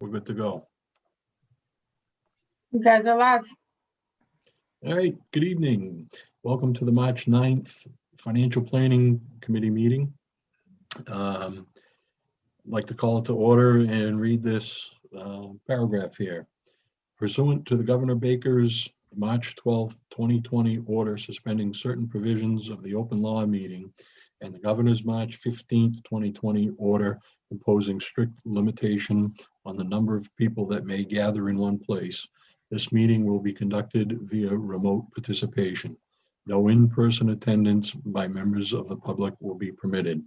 We're good to go. You guys are live. All right, good evening. Welcome to the March 9th Financial Planning Committee meeting. I'd like to call it to order and read this paragraph here. Pursuant to the Governor Baker's March 12th, 2020 order suspending certain provisions of the open law meeting and the Governor's March 15th, 2020 order imposing strict limitation on the number of people that may gather in one place, this meeting will be conducted via remote participation. No in-person attendance by members of the public will be permitted.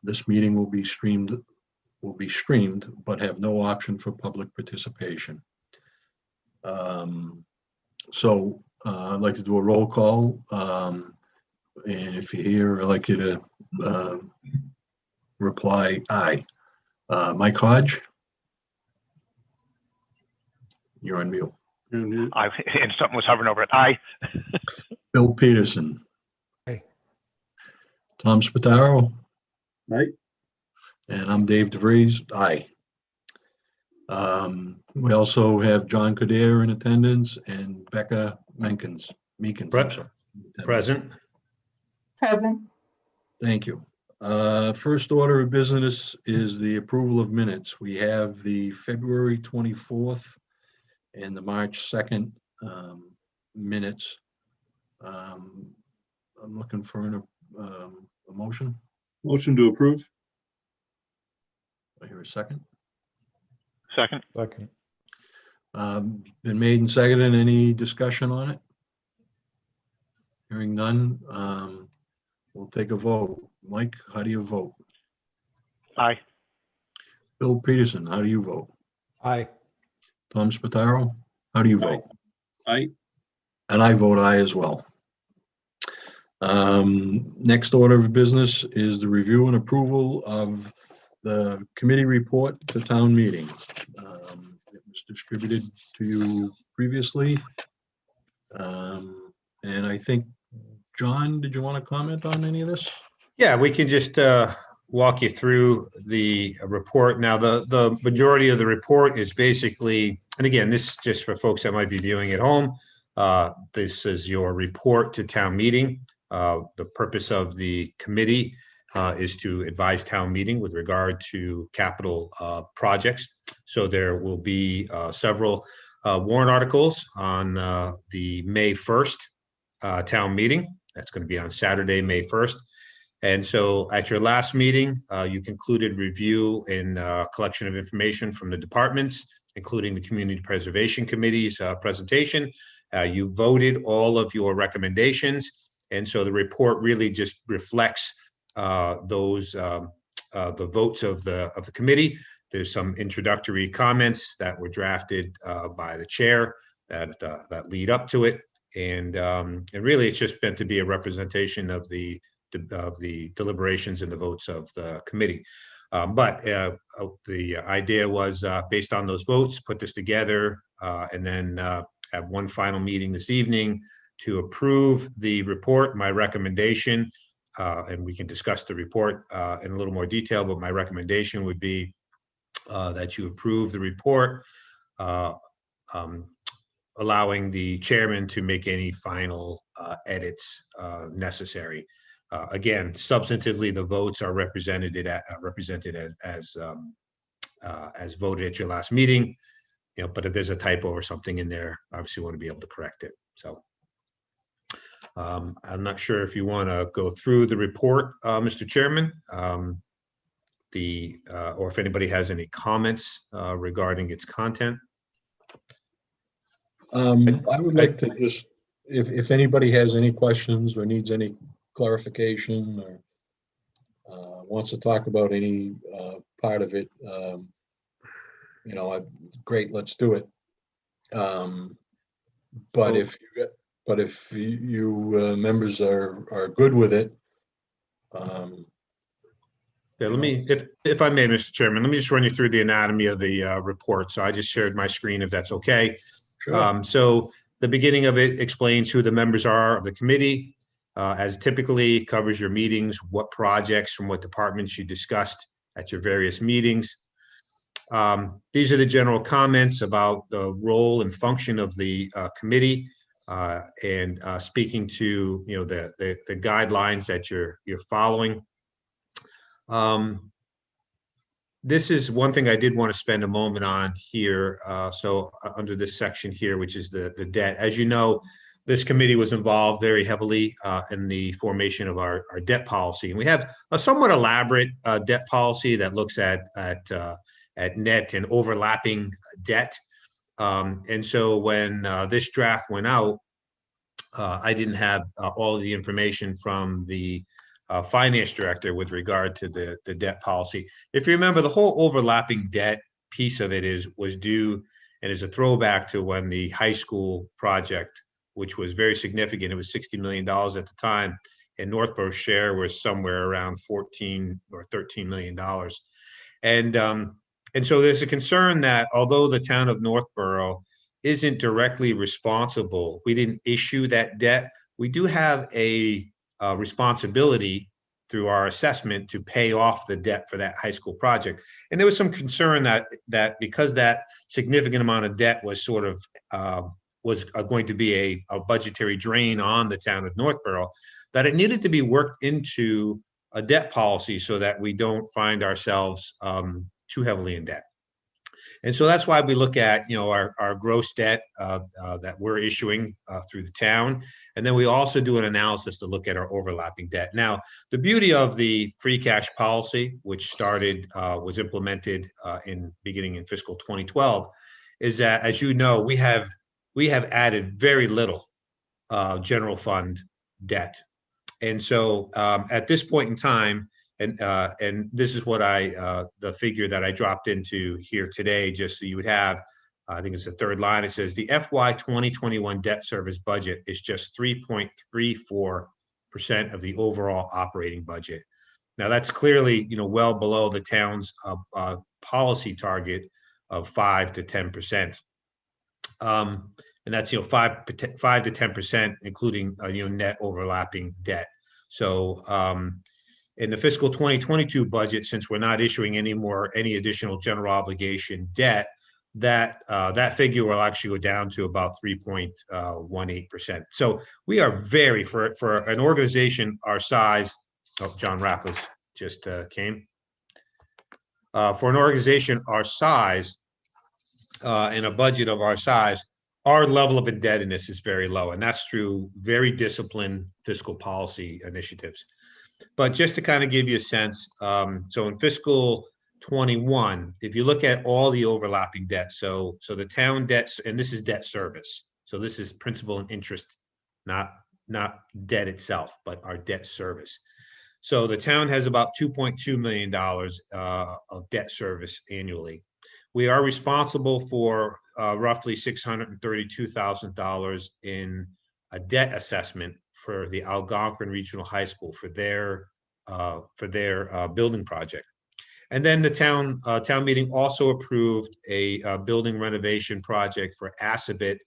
This meeting will be streamed, but have no option for public participation. I'd like to do a roll call. And if you're here, I'd like you to reply aye. Mike Hodge? You're on mute. And something was hovering over it. Aye. Bill Peterson? Aye. Tom Spataro? Aye. And I'm Dave DeVries. Aye. We also have John Kadir in attendance and Becca Meekins. I'm sorry. Present. Present. Thank you. First order of business is the approval of minutes. We have the February 24th and the March 2nd minutes. I'm looking for a motion. Motion to approve. I hear a second. Second. Second. Been made and seconded. Any discussion on it? Hearing none, we'll take a vote. Mike, how do you vote? Aye. Bill Peterson, how do you vote? Aye. Tom Spataro, how do you vote? Aye. And I vote aye as well. Next order of business is the review and approval of the committee report to town meeting. It was distributed to you previously. And I think, John, did you want to comment on any of this? Yeah, we can just walk you through the report. Now, the majority of the report is basically, and again, this is just for folks that might be viewing at home. This is your report to town meeting. The purpose of the committee is to advise town meeting with regard to capital projects. So there will be several warrant articles on the May 1st town meeting. That's going to be on Saturday, May 1st. And so at your last meeting, you concluded review and collection of information from the departments, including the Community Preservation Committee's presentation. You voted all of your recommendations. And so the report really just reflects the votes of the committee. There's some introductory comments that were drafted by the chair that lead up to it. And really, it's just meant to be a representation of the deliberations and the votes of the committee. But the idea was, based on those votes, put this together and then have one final meeting this evening to approve the report. My recommendation, and we can discuss the report in a little more detail, but my recommendation would be that you approve the report, allowing the chairman to make any final edits necessary. Again, substantively, the votes are represented as voted at your last meeting. But if there's a typo or something in there, obviously you want to be able to correct it. So I'm not sure if you want to go through the report, Mr. Chairman, or if anybody has any comments regarding its content. I would like to just, if anybody has any questions or needs any clarification or wants to talk about any part of it, great, let's do it. But if you members are good with it. Yeah, let me, if I may, Mr. Chairman, let me just run you through the anatomy of the report. So I just shared my screen, if that's okay. Sure. So the beginning of it explains who the members are of the committee, as typically covers your meetings, what projects from what departments you discussed at your various meetings. These are the general comments about the role and function of the committee, and speaking to the guidelines that you're following. This is one thing I did want to spend a moment on here. So under this section here, which is the debt, as you know, this committee was involved very heavily in the formation of our debt policy. And we have a somewhat elaborate debt policy that looks at net and overlapping debt. And so when this draft went out, I didn't have all of the information from the finance director with regard to the debt policy. If you remember, the whole overlapping debt piece of it was due and is a throwback to when the high school project, which was very significant, it was $60 million at the time, and Northborough's share was somewhere around $14 or $13 million. And so there's a concern that although the town of Northborough isn't directly responsible, we didn't issue that debt, we do have a responsibility through our assessment to pay off the debt for that high school project. And there was some concern that because that significant amount of debt was sort of was going to be a budgetary drain on the town of Northborough, that it needed to be worked into a debt policy so that we don't find ourselves too heavily in debt. And so that's why we look at, our gross debt that we're issuing through the town. And then we also do an analysis to look at our overlapping debt. Now, the beauty of the free cash policy, which was implemented beginning in fiscal 2012, is that, as you know, we have added very little general fund debt. And so at this point in time, and this is what the figure that I dropped into here today, just so you would have, I think it's the third line. It says the FY 2021 debt service budget is just 3.34% of the overall operating budget. Now that's clearly, well below the town's policy target of 5 to 10%. And that's, 5 to 10%, including, net overlapping debt. So, in the fiscal 2022 budget, since we're not issuing any additional general obligation debt, that figure will actually go down to about 3.18%. So we are for an organization our size. Oh, John Rapples just came. For an organization our size and a budget of our size, our level of indebtedness is very low, and that's through very disciplined fiscal policy initiatives. But just to kind of give you a sense, so in fiscal 21, if you look at all the overlapping debt, so the town debts, and this is debt service. So this is principal and interest, not debt itself, but our debt service. So the town has about $2.2 million of debt service annually. We are responsible for roughly $632,000 in a debt assessment for the Algonquin Regional High School for their building project. And then the town meeting also approved a building renovation project for Assabet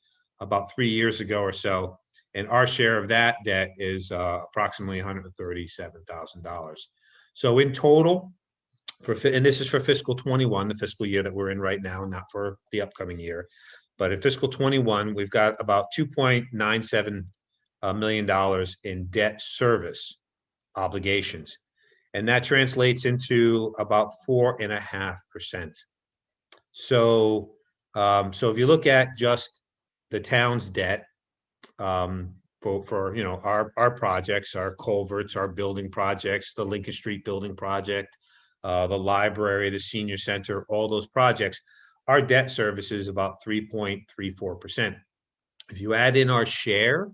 about 3 years ago or so. And our share of that debt is approximately $137,000. So in total, and this is for fiscal 21, the fiscal year that we're in right now, not for the upcoming year. But in fiscal 21, we've got about $2.97 million in debt service obligations. And that translates into about 4.5%. So if you look at just the town's debt for our projects, our culverts, our building projects, the Lincoln Street building project, the library, the senior center, all those projects, our debt service is about 3.34%. If you add in our share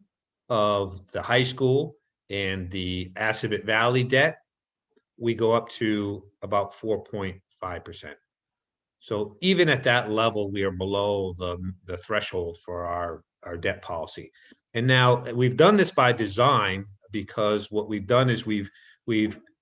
of the high school and the Assabet Valley debt, we go up to about 4.5%. So even at that level, we are below the threshold for our debt policy. And now we've done this by design, because what we've done is we've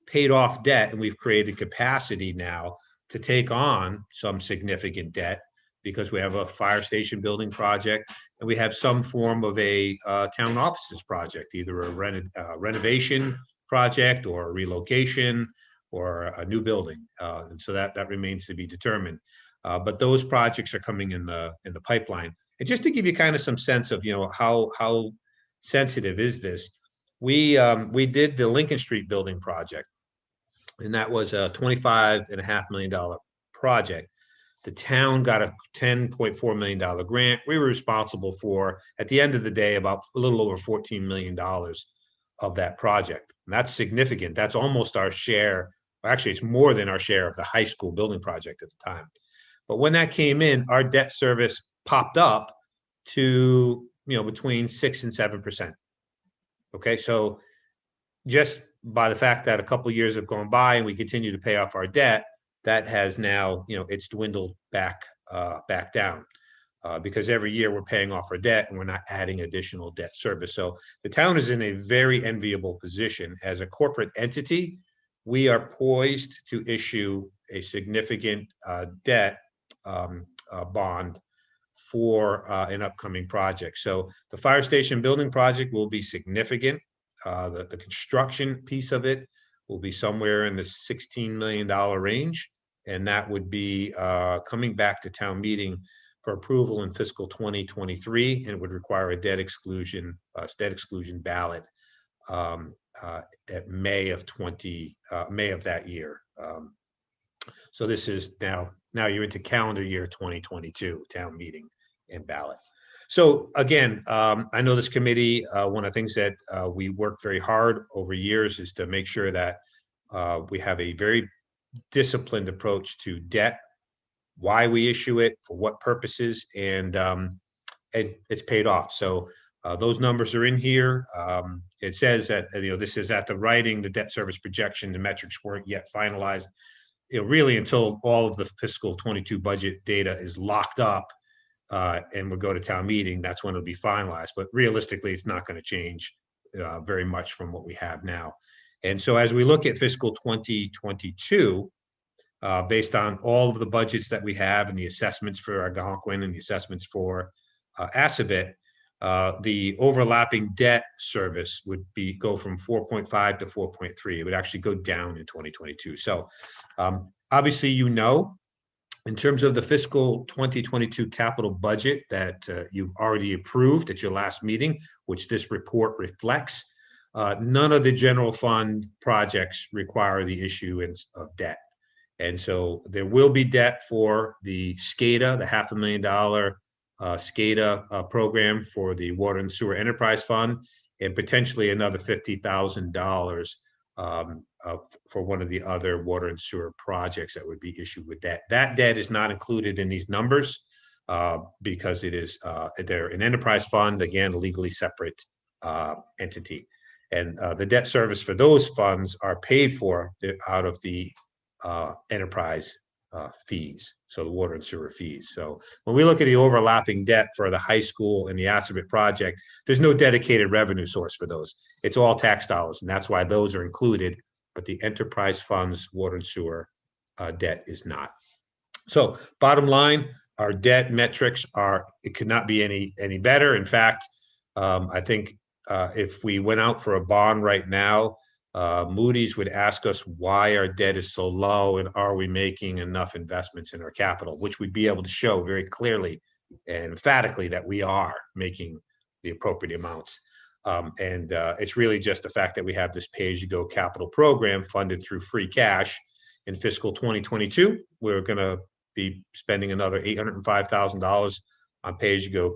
paid off debt and we've created capacity now to take on some significant debt, because we have a fire station building project and we have some form of a town offices project, either a renovation project or a relocation or a new building. And so that remains to be determined. But those projects are coming in the pipeline. And just to give you kind of some sense of, how sensitive is this, we did the Lincoln Street building project, and that was a $25.5 million project. The town got a $10.4 million grant. We were responsible for, at the end of the day, about a little over $14 million of that project. And that's significant. That's almost our share. Actually, it's more than our share of the high school building project at the time. But when that came in, our debt service popped up to, between 6 and 7%. Okay, so just by the fact that a couple of years have gone by and we continue to pay off our debt, that has now, it's dwindled back down because every year we're paying off our debt and we're not adding additional debt service. So the town is in a very enviable position. As a corporate entity, we are poised to issue a significant debt bond for an upcoming project. So the fire station building project will be significant. The construction piece of it will be somewhere in the $16 million range. And that would be coming back to town meeting for approval in fiscal 2023, and it would require a debt exclusion ballot at May of that year. So this is now you're into calendar year 2022 town meeting and ballot. So again, I know this committee, one of the things that we worked very hard over years is to make sure that we have a very disciplined approach to debt, why we issue it, for what purposes, and it's paid off. So those numbers are in here. It says that this is at the writing, the debt service projection, the metrics weren't yet finalized. Really until all of the fiscal 22 budget data is locked up and we'll go to town meeting, that's when it'll be finalized. But realistically, it's not going to change very much from what we have now. And so as we look at fiscal 2022, based on all of the budgets that we have and the assessments for Algonquin and the assessments for Assabet, the overlapping debt service would go from 4.5 to 4.3. It would actually go down in 2022. So obviously, in terms of the fiscal 2022 capital budget that you've already approved at your last meeting, which this report reflects, none of the general fund projects require the issuance of debt. And so there will be debt for the SCADA, the $500,000 SCADA program for the Water and Sewer Enterprise Fund, and potentially another $50,000 for one of the other water and sewer projects that would be issued with debt. That debt is not included in these numbers because it is they're an enterprise fund, again, a legally separate entity. And the debt service for those funds are paid for out of the enterprise fees, so the water and sewer fees. So when we look at the overlapping debt for the high school and the Assabet project, there's no dedicated revenue source for those. It's all tax dollars, and that's why those are included, but the enterprise funds, water and sewer debt is not. So bottom line, our debt metrics it could not be any better. In fact, I think if we went out for a bond right now, Moody's would ask us why our debt is so low and are we making enough investments in our capital, which we'd be able to show very clearly and emphatically that we are making the appropriate amounts. And it's really just the fact that we have this pay-as-you-go capital program funded through free cash. In fiscal 2022, we're going to be spending another $805,000 on pay-as-you-go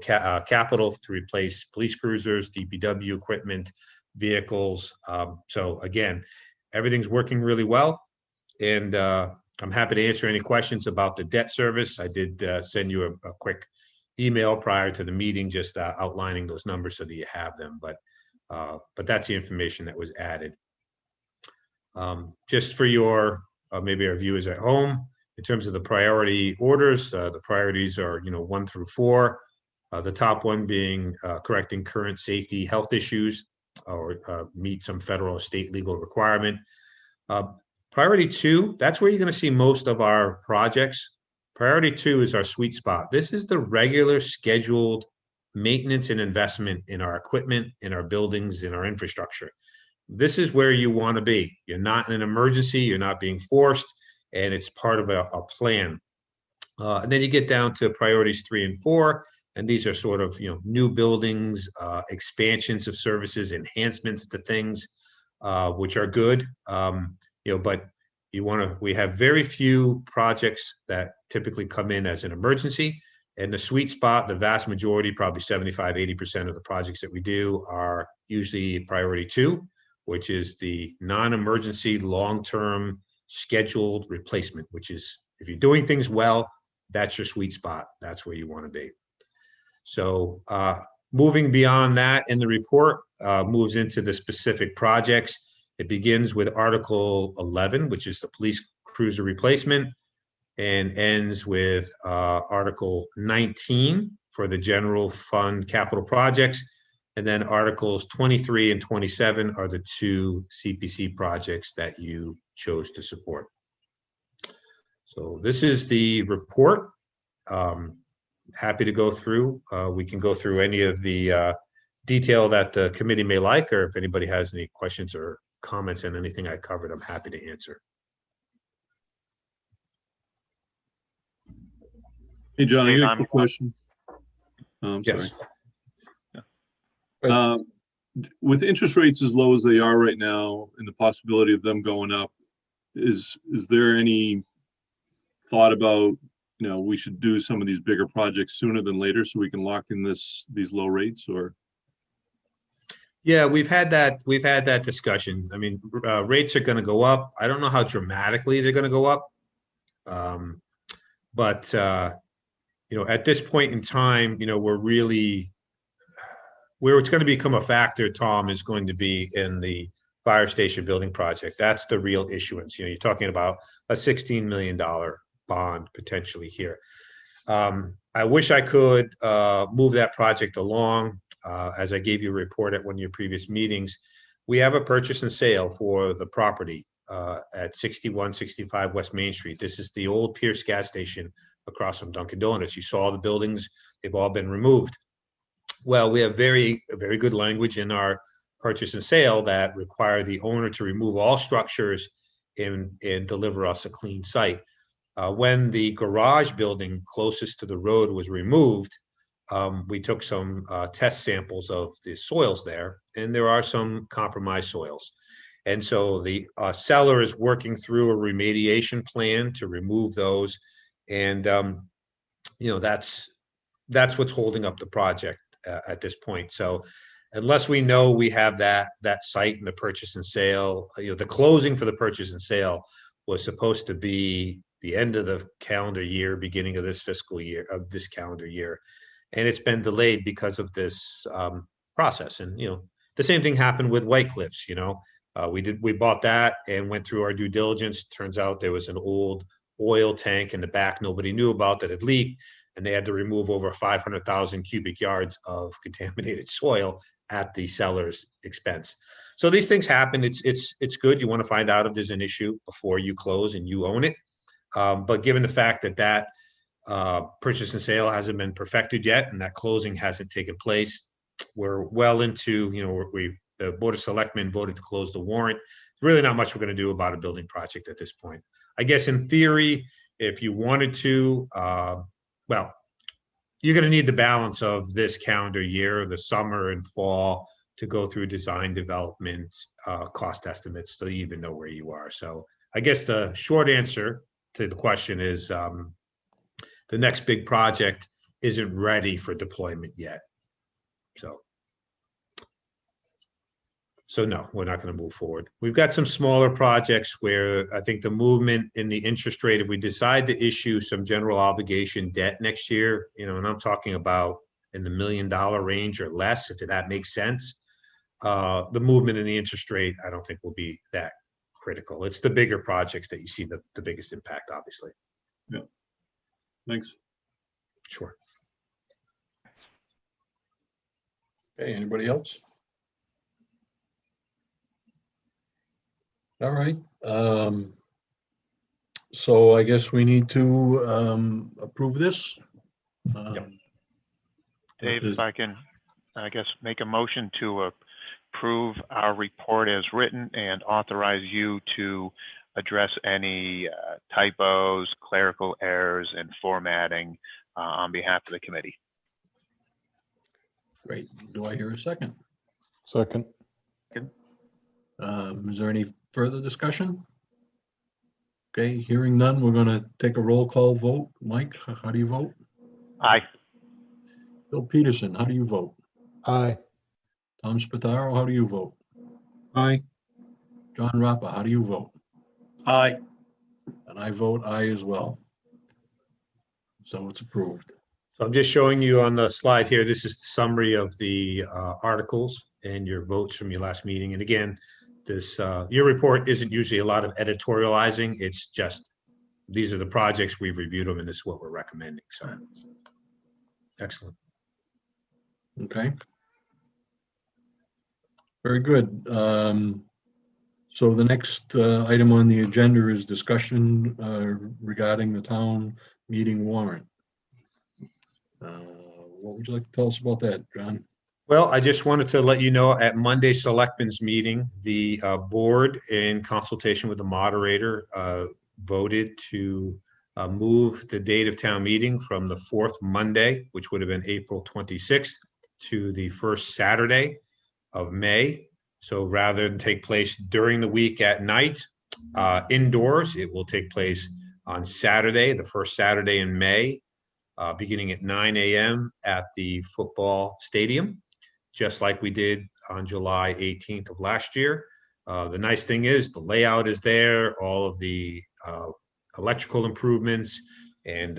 capital to replace police cruisers, DPW equipment, vehicles. So again, everything's working really well. And I'm happy to answer any questions about the debt service. I did send you a quick email prior to the meeting, just outlining those numbers so that you have them. But that's the information that was added. Just for your, maybe our viewers at home, in terms of the priority orders, the priorities are, 1 through 4. The top one being correcting current safety health issues or meet some federal or state legal requirement. Priority 2, that's where you're going to see most of our projects. Priority 2 is our sweet spot. This is the regular scheduled maintenance and investment in our equipment, in our buildings, in our infrastructure. This is where you want to be. You're not in an emergency, you're not being forced, and it's part of a plan. And then you get down to priorities 3 and 4, and these are sort of, new buildings, expansions of services, enhancements to things, which are good. But we have very few projects that typically come in as an emergency. And the sweet spot, the vast majority, probably 75–80% of the projects that we do are usually priority 2, which is the non-emergency, long-term scheduled replacement, which is, if you're doing things well, that's your sweet spot. That's where you want to be. So moving beyond that in the report, moves into the specific projects. It begins with Article 11, which is the police cruiser replacement, and ends with Article 19 for the general fund capital projects. And then Articles 23 and 27 are the 2 CPC projects that you chose to support. So this is the report. Happy to go through. We can go through any of the detail that the committee may like, or if anybody has any questions or comments on anything I covered, I'm happy to answer. Hey, John, I Hey, got a I'm- quick question. I'm Yes. sorry. With interest rates as low as they are right now and the possibility of them going up, is there any thought about, we should do some of these bigger projects sooner than later so we can lock in these low rates, or? Yeah, we've had that discussion. I mean, rates are going to go up. I don't know how dramatically they're going to go up. But at this point in time, where it's going to become a factor, Tom, is going to be in the fire station building project. That's the real issuance. You're talking about a $16 million bond potentially here. I wish I could move that project along. As I gave you a report at one of your previous meetings, we have a purchase and sale for the property at 6165 West Main Street. This is the old Pierce gas station across from Dunkin' Donuts. You saw the buildings, they've all been removed. Well, we have very good language in our purchase and sale that require the owner to remove all structures and deliver us a clean site. When the garage building closest to the road was removed, we took some test samples of the soils there, and there are some compromised soils. And so the seller is working through a remediation plan to remove those. And, that's what's holding up the project at this point. So unless we know we have that site in the purchase and sale, the closing for the purchase and sale was supposed to be the end of the calendar year, beginning of this fiscal year, of this calendar year. And it's been delayed because of this process. And, the same thing happened with White Cliffs. We bought that and went through our due diligence. Turns out there was an old oil tank in the back nobody knew about that had leaked, and they had to remove over 500,000 cubic yards of contaminated soil at the seller's expense. So these things happen. It's good. You want to find out if there's an issue before you close and you own it. But given the fact that purchase and sale hasn't been perfected yet, and that closing hasn't taken place, we're well into, the Board of Selectmen voted to close the warrant. There's really not much we're going to do about a building project at this point. I guess in theory, if you wanted to, well, you're going to need the balance of this calendar year, the summer and fall, to go through design development, cost estimates to even know where you are. So I guess the short answer to the question is the next big project isn't ready for deployment yet. So no, we're not going to move forward. We've got some smaller projects where I think the movement in the interest rate, if we decide to issue some general obligation debt next year, and I'm talking about in the $1 million range or less, if that makes sense, the movement in the interest rate, I don't think will be that critical. It's the bigger projects that you see the biggest impact, obviously. Yeah. Thanks. Sure. Okay, anybody else? All right. So I guess we need to approve this. Yep. Dave, Is- if I can, I guess, make a motion to approve our report as written and authorize you to address any typos, clerical errors, and formatting on behalf of the committee. Great. Do I hear a second? Second. Is there any further discussion? Okay, hearing none, we're going to take a roll call vote. Mike, how do you vote? Aye. Bill Peterson, how do you vote? Aye. Tom Spataro, how do you vote? Aye. John Rappa, how do you vote? Aye. And I vote aye as well. So it's approved. So I'm just showing you on the slide here, this is the summary of the articles and your votes from your last meeting. And again, this your report isn't usually a lot of editorializing. It's just, these are the projects, we've reviewed them, and this is what we're recommending. So, excellent. Okay. Very good. So the next item on the agenda is discussion regarding the town meeting warrant. What would you like to tell us about that, John? Well, I just wanted to let you know at Monday's Selectmen's meeting, the board, in consultation with the moderator, voted to move the date of town meeting from the fourth Monday, which would have been April 26th, to the first Saturday of May. So rather than take place during the week at night, indoors, it will take place on Saturday, the first Saturday in May, beginning at 9 a.m. at the football stadium, just like we did on July 18th of last year. The nice thing is the layout is there, all of the electrical improvements and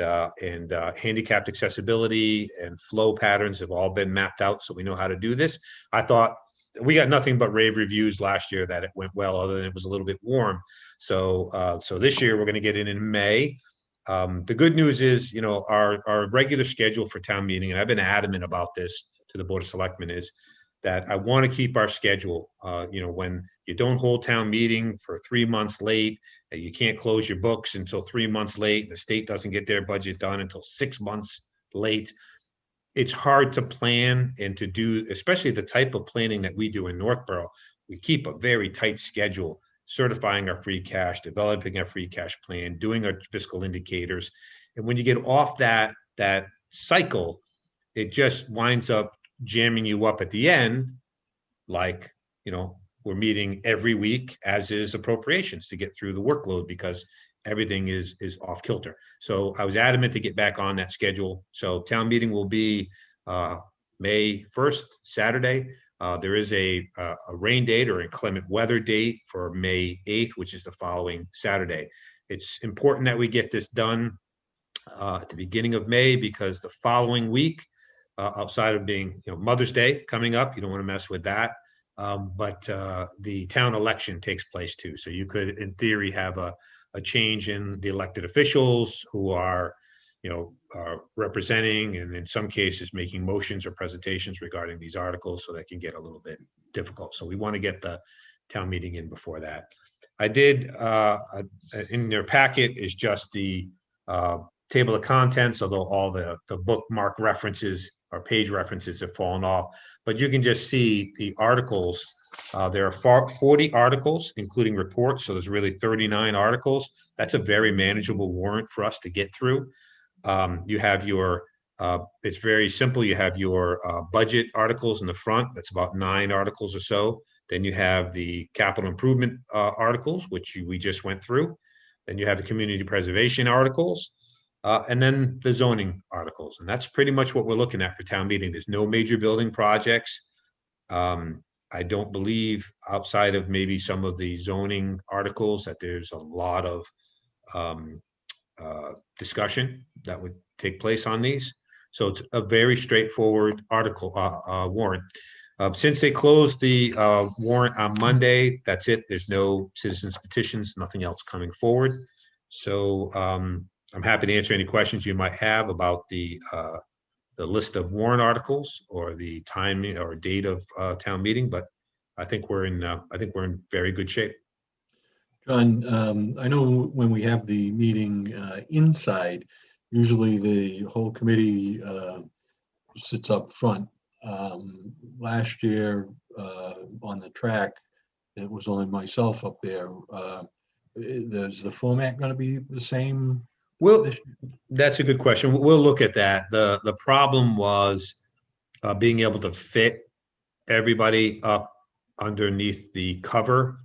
handicapped accessibility and flow patterns have all been mapped out, so we know how to do this. I thought we got nothing but rave reviews last year that it went well, other than it was a little bit warm. So this year we're going to get in May. The good news is, you know, our regular schedule for town meeting, and I've been adamant about this to the Board of Selectmen, is that I want to keep our schedule. You know, when you don't hold town meeting for 3 months late, you can't close your books until 3 months late, the state doesn't get their budget done until 6 months late. It's hard to plan and to do, especially the type of planning that we do in Northborough. We keep a very tight schedule, certifying our free cash, developing our free cash plan, doing our fiscal indicators. And when you get off that cycle, it just winds up jamming you up at the end, like, you know, we're meeting every week, as is appropriations, to get through the workload because everything is off kilter. So I was adamant to get back on that schedule. So town meeting will be May 1st, Saturday. There is a rain date or inclement weather date for May 8th, which is the following Saturday. It's important that we get this done at the beginning of May, because the following week, outside of being, you know, Mother's Day coming up, you don't want to mess with that. But the town election takes place too. So you could, in theory, have a change in the elected officials who are, you know, representing and in some cases making motions or presentations regarding these articles, so that can get a little bit difficult. So we want to get the town meeting in before that. I did, in your packet is just the table of contents, although all the bookmark references or page references have fallen off, but you can just see the articles. There are 40 articles, including reports, so there's really 39 articles. That's a very manageable warrant for us to get through. You have your, it's very simple. You have your budget articles in the front. That's about 9 articles or so. Then you have the capital improvement articles, which we just went through. Then you have the community preservation articles, and then the zoning articles. And that's pretty much what we're looking at for town meeting. There's no major building projects. I don't believe, outside of maybe some of the zoning articles, that there's a lot of discussion that would take place on these. So it's a very straightforward article warrant. Since they closed the warrant on Monday, that's it. There's no citizens petitions, nothing else coming forward. So I'm happy to answer any questions you might have about the list of warrant articles or the timing or date of town meeting, but I think we're in very good shape. John, I know when we have the meeting inside, usually the whole committee sits up front. Last year on the track, it was only myself up there. Is the format going to be the same? Well, this- that's a good question. We'll look at that. The problem was being able to fit everybody up underneath the cover.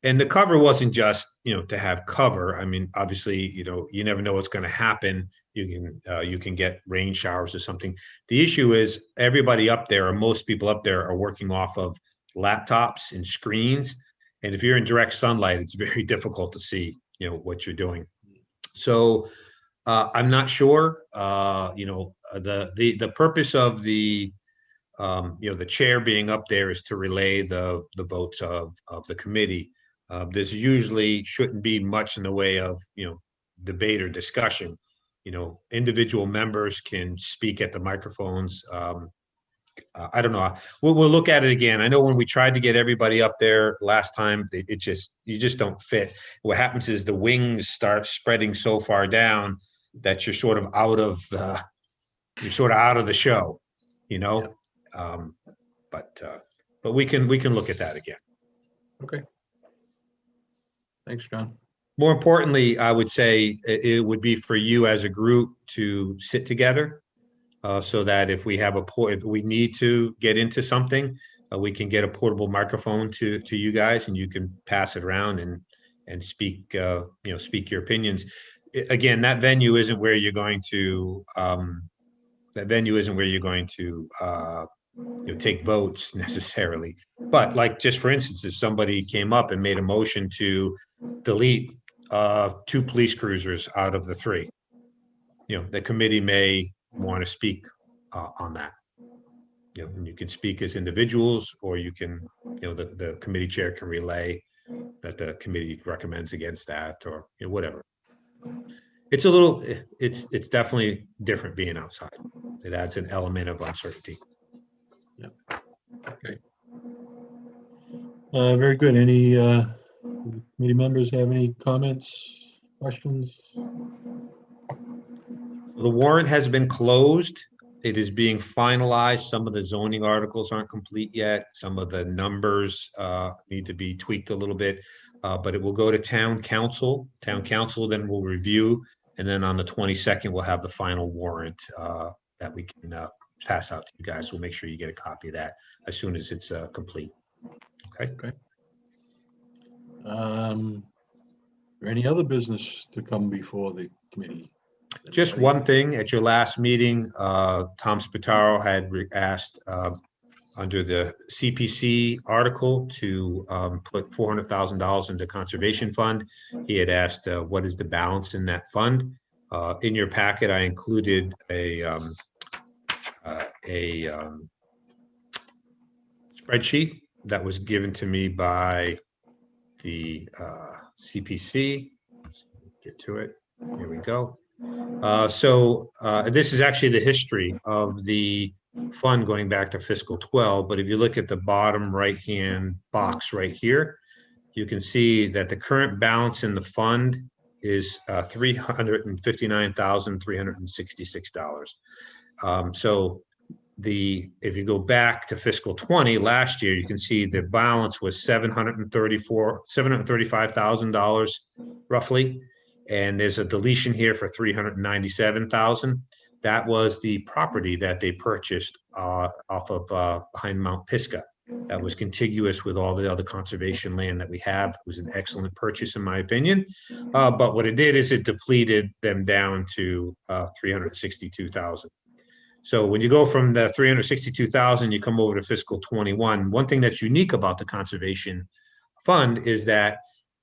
And the cover wasn't just, to have cover. I mean, obviously, you never know what's going to happen. You can get rain showers or something. The issue is everybody up there, or most people up there, are working off of laptops and screens. And if you're in direct sunlight, it's very difficult to see, what you're doing. So I'm not sure. The purpose of the the chair being up there is to relay the votes of the committee. There's usually shouldn't be much in the way of debate or discussion. Individual members can speak at the microphones. I don't know. We'll look at it again. I know when we tried to get everybody up there last time, you just don't fit. What happens is the wings start spreading so far down that you're sort of out of the show, but we can look at that again. Okay. Thanks, John. More importantly, I would say it would be for you as a group to sit together so that if we need to get into something, we can get a portable microphone to you guys, and you can pass it around and speak speak your opinions. Again, that venue isn't where you're going to take votes necessarily. But like, just for instance, if somebody came up and made a motion to delete 2 police cruisers out of the 3, the committee may want to speak on that. And you can speak as individuals, or you can, the committee chair can relay that the committee recommends against that, or whatever. It's it's definitely different being outside. It adds an element of uncertainty. Okay. Very good. Any committee members have any comments, questions? The warrant has been closed. It is being finalized. Some of the zoning articles aren't complete yet. Some of the numbers need to be tweaked a little bit, but it will go to town council. Town council then will review, and then on the 22nd, we'll have the final warrant that we can pass out to you guys. We'll make sure you get a copy of that as soon as it's complete. Okay. Any other business to come before the committee? Just one thing, at your last meeting, Tom Spataro had asked under the CPC article to put $400,000 into conservation fund. He had asked what is the balance in that fund. In your packet, I included a spreadsheet that was given to me by the CPC. Let's get to it. Here we go. So this is actually the history of the fund going back to fiscal 12. But if you look at the bottom right-hand box right here, you can see that the current balance in the fund is $359,366. So if you go back to fiscal 20 last year, you can see the balance was $735,000 roughly. And there's a deletion here for $397,000. That was the property that they purchased off of behind Mount Pisgah. That was contiguous with all the other conservation land that we have. It was an excellent purchase, in my opinion. But what it did is it depleted them down to $362,000. So when you go from the $362,000, you come over to fiscal 21. One thing that's unique about the conservation fund is that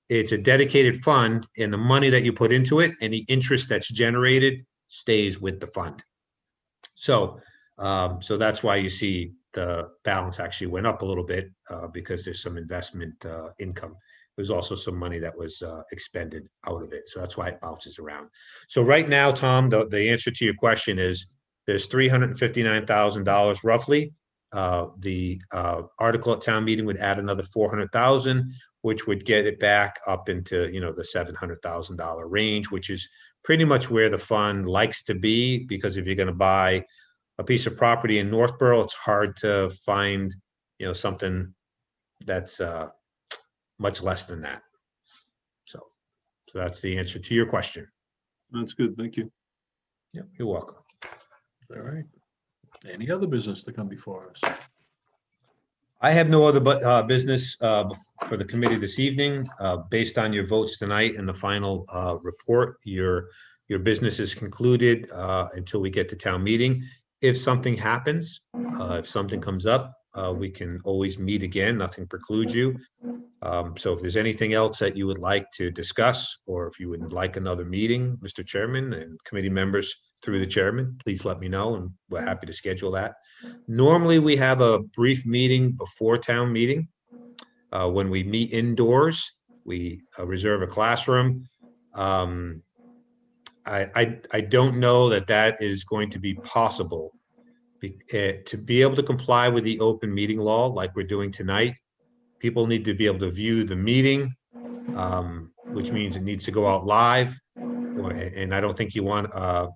it's a dedicated fund, and the money that you put into it and the interest that's generated stays with the fund. So, so that's why you see the balance actually went up a little bit because there's some investment income. There's also some money that was expended out of it. So that's why it bounces around. So right now, Tom, the answer to your question is there's $359,000 roughly. The article at town meeting would add another $400,000, which would get it back up into, the $700,000 range, which is pretty much where the fund likes to be, because if you're going to buy a piece of property in Northborough, it's hard to find, something that's much less than that. So So that's the answer to your question. That's good. Thank you. Yeah, you're welcome. All right. Any other business to come before us? I have no other business for the committee this evening. Based on your votes tonight and the final report, your business is concluded until we get to town meeting. If something happens, if something comes up, we can always meet again. Nothing precludes you. So if there's anything else that you would like to discuss, or if you would like another meeting, Mr. Chairman and committee members through the chairman, please let me know and we're happy to schedule that. Normally, we have a brief meeting before town meeting. When we meet indoors, we reserve a classroom. I don't know that is going to be possible. To be able to comply with the open meeting law like we're doing tonight, people need to be able to view the meeting, which means it needs to go out live. And I don't think you want a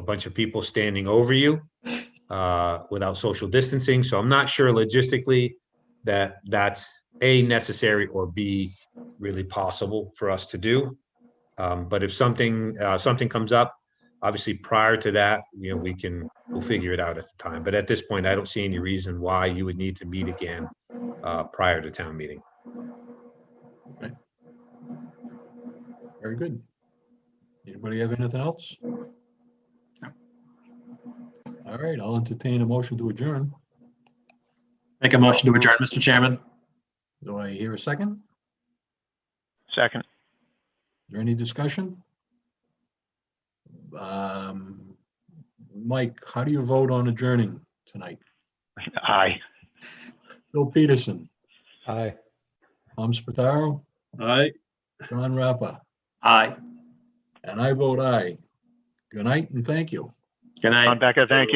bunch of people standing over you without social distancing. So I'm not sure logistically that's A, necessary, or B, really possible for us to do. But if something comes up, obviously prior to that, we'll figure it out at the time. But at this point, I don't see any reason why you would need to meet again prior to town meeting. Very good. Anybody have anything else? All right, I'll entertain a motion to adjourn. Make a motion to adjourn, Mr. Chairman. Do I hear a second? Second. Is there any discussion? Mike, how do you vote on adjourning tonight? Aye. Bill Peterson, Aye. Tom Spataro, All right. John Rappa, Aye. and I vote aye. Good night and thank you. Good night. Rebecca, thank you.